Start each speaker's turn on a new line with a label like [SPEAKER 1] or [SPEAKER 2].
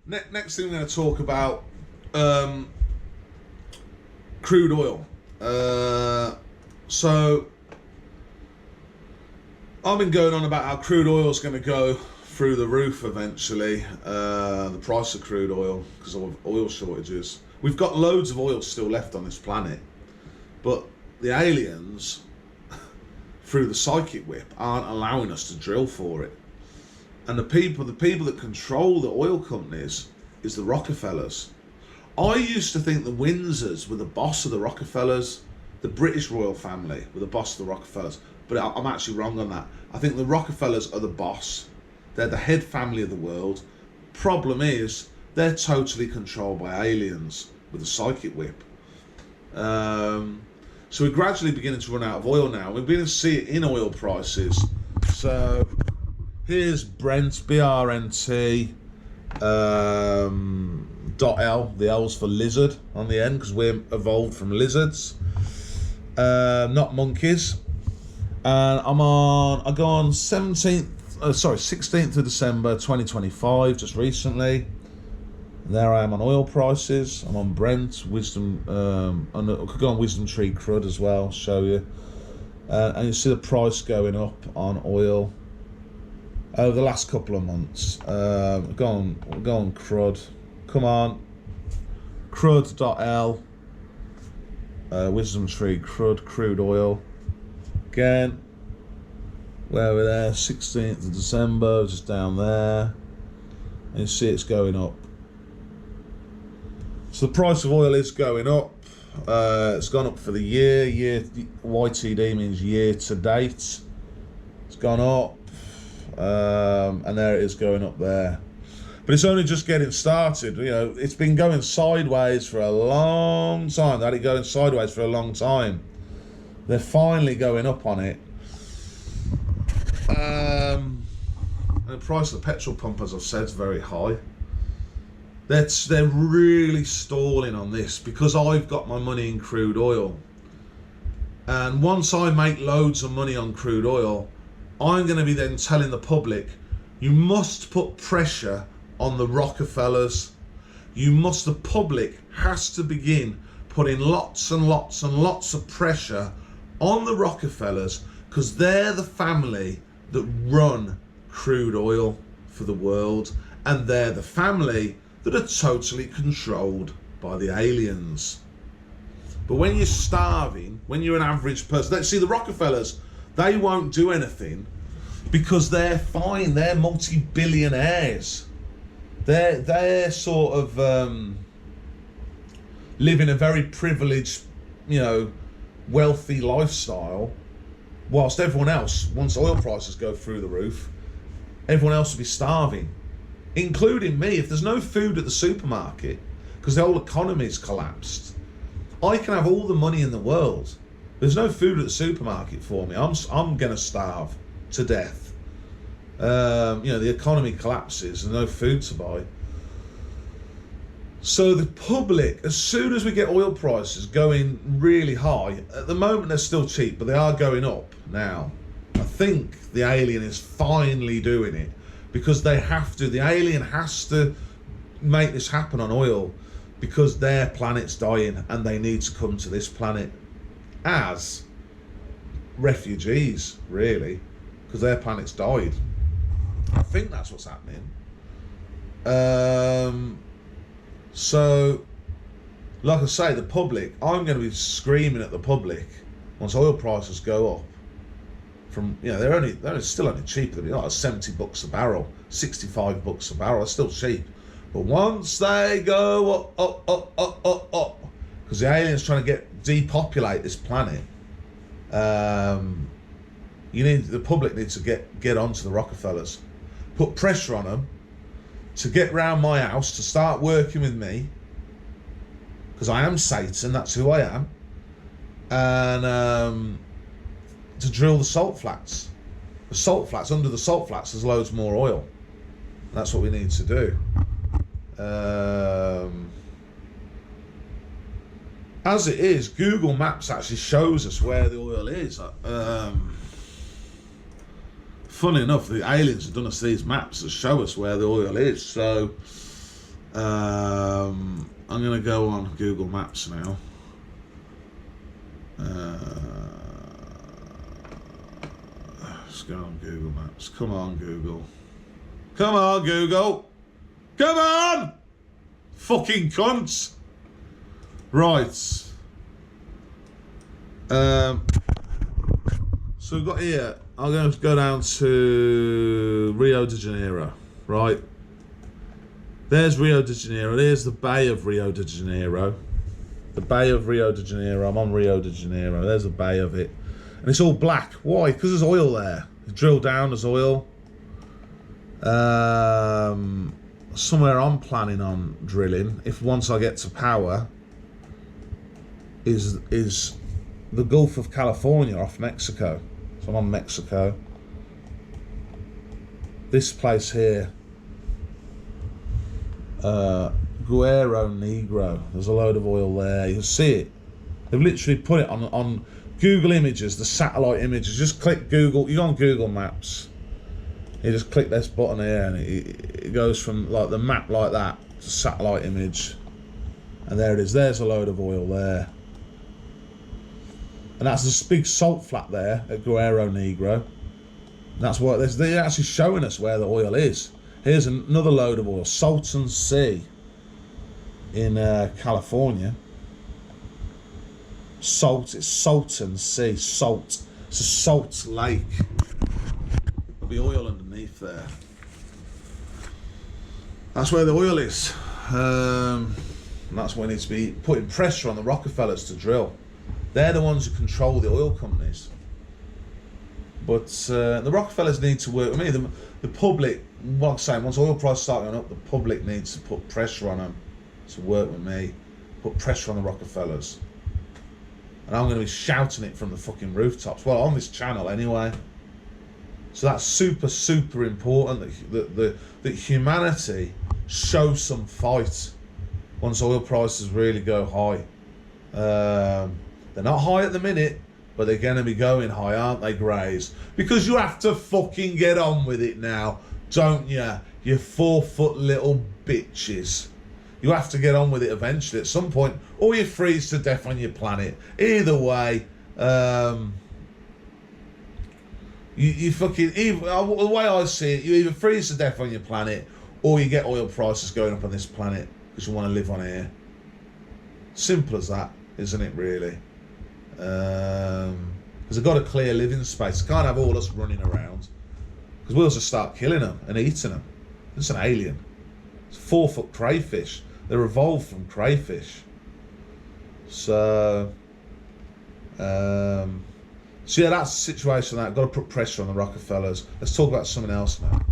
[SPEAKER 1] Next thing we're going to talk about crude oil. So I've been going on about how crude oil is going to go through the roof eventually. The price of crude oil because of oil shortages. We've got loads of oil still left on this planet, but the aliens, through the psychic whip, aren't allowing us to drill for it. And the people that control the oil companies is the Rockefellers. I used to think the Windsors were the boss of the Rockefellers, the British royal family were the boss of the Rockefellers, but I'm actually wrong on that. I think the Rockefellers are the boss. They're the head family of the world. Problem is, they're totally controlled by aliens with a psychic whip. So we're gradually beginning to run out of oil now. We're beginning to see it in oil prices. So here's Brent, BRNT, .L. The L's for lizard on the end because we're evolved from lizards, not monkeys. And I go on 16th of December 2025, just recently. And there I am on oil prices. I'm on Brent, Wisdom, I could go on Wisdom Tree Crud as well, show you. And you see the price going up on oil over the last couple of months. Go on Crud. Come on. Crud.L. Wisdom Tree Crud, crude oil. Again, where we're there, 16th of December, just down there. And you see it's going up. So the price of oil is going up. It's gone up for the year. YTD means year to date. It's gone up. And there it is going up there. But it's only just getting started. You know, it's been going sideways for a long time. They had it going sideways for a long time. They're finally going up on it. And the price of the petrol pump, as I've said, is very high. They're really stalling on this because I've got my money in crude oil. And once I make loads of money on crude oil, I'm going to be then telling the public, you must put pressure on the Rockefellers. The public has to begin putting lots and lots and lots of pressure on the Rockefellers because they're the family that run crude oil for the world, and they're the family that are totally controlled by the aliens. But when you're starving, when you're an average person, let's see, the Rockefellers, they won't do anything because they're fine. They're multi-billionaires. They're sort of living a very privileged, wealthy lifestyle, whilst everyone else, once oil prices go through the roof, everyone else will be starving, including me. If there's no food at the supermarket because the whole economy's collapsed, I can have all the money in the world. There's no food at the supermarket for me. I'm going to starve to death. The economy collapses and no food to buy. So the public, as soon as we get oil prices going really high, at the moment they're still cheap, but they are going up now. I think the alien is finally doing it because they have to. The alien has to make this happen on oil because their planet's dying and they need to come to this planet as refugees, really, because their planet's died. I think that's what's happening. So, like I say, the public, I'm going to be screaming at the public once oil prices go up. From, they're still only cheap. They're like $70 a barrel, $65 a barrel. It's still cheap. But once they go up, because the aliens trying to depopulate this planet, the public needs to get onto the Rockefellers, put pressure on them to get round my house, to start working with me, because I am Satan, that's who I am, and to drill the salt flats. The salt flats, under the salt flats, there's loads more oil. That's what we need to do. As it is, Google Maps actually shows us where the oil is. Funny enough, the aliens have done us these maps that show us where the oil is. So I'm going to go on Google Maps now. Let's go on Google Maps. Come on, Google. Come on, Google. Come on! Fucking cunts. Right. So we've got here, I'm going to go down to Rio de Janeiro, right? There's Rio de Janeiro. There's the Bay of Rio de Janeiro. The Bay of Rio de Janeiro. I'm on Rio de Janeiro. There's the bay of it. And it's all black. Why? Because there's oil there. You drill down, there's oil. Somewhere I'm planning on drilling, if once I get to power, is the Gulf of California off Mexico. So I'm on Mexico. This place here, Guerrero Negro. There's a load of oil there. You'll see it. They've literally put it on Google Images, the satellite images. Just click Google. You go on Google Maps. You just click this button here, and it goes from like the map like that to satellite image, and there it is. There's a load of oil there, and that's this big salt flat there at Guerrero Negro. And that's what they're actually showing us where the oil is. Here's another load of oil, Salton Sea in California. Salt, it's Salton Sea, salt. It's a salt lake. There'll be oil underneath there. That's where the oil is. And that's where it needs to be putting pressure on the Rockefellers to drill. They're the ones who control the oil companies. But the Rockefellers need to work with me. The public, what I'm saying, once oil prices start going up, the public needs to put pressure on them to work with me. Put pressure on the Rockefellers. And I'm going to be shouting it from the fucking rooftops. Well, on this channel anyway. So that's super, super important that humanity show some fight once oil prices really go high. They're not high at the minute, but they're going to be going high, aren't they, Greys? Because you have to fucking get on with it now, don't you? You 4-foot little bitches. You have to get on with it eventually at some point, or you freeze to death on your planet. Either way, you fucking, the way I see it, you either freeze to death on your planet, or you get oil prices going up on this planet because you want to live on here. Simple as that, isn't it, really? Because they've got a clear living space. They can't have all us running around, because we'll just start killing them and eating them. It's an alien. It's 4-foot crayfish. They're evolved from crayfish. So yeah, that's the situation. That got to put pressure on the Rockefellers. Let's talk about something else now.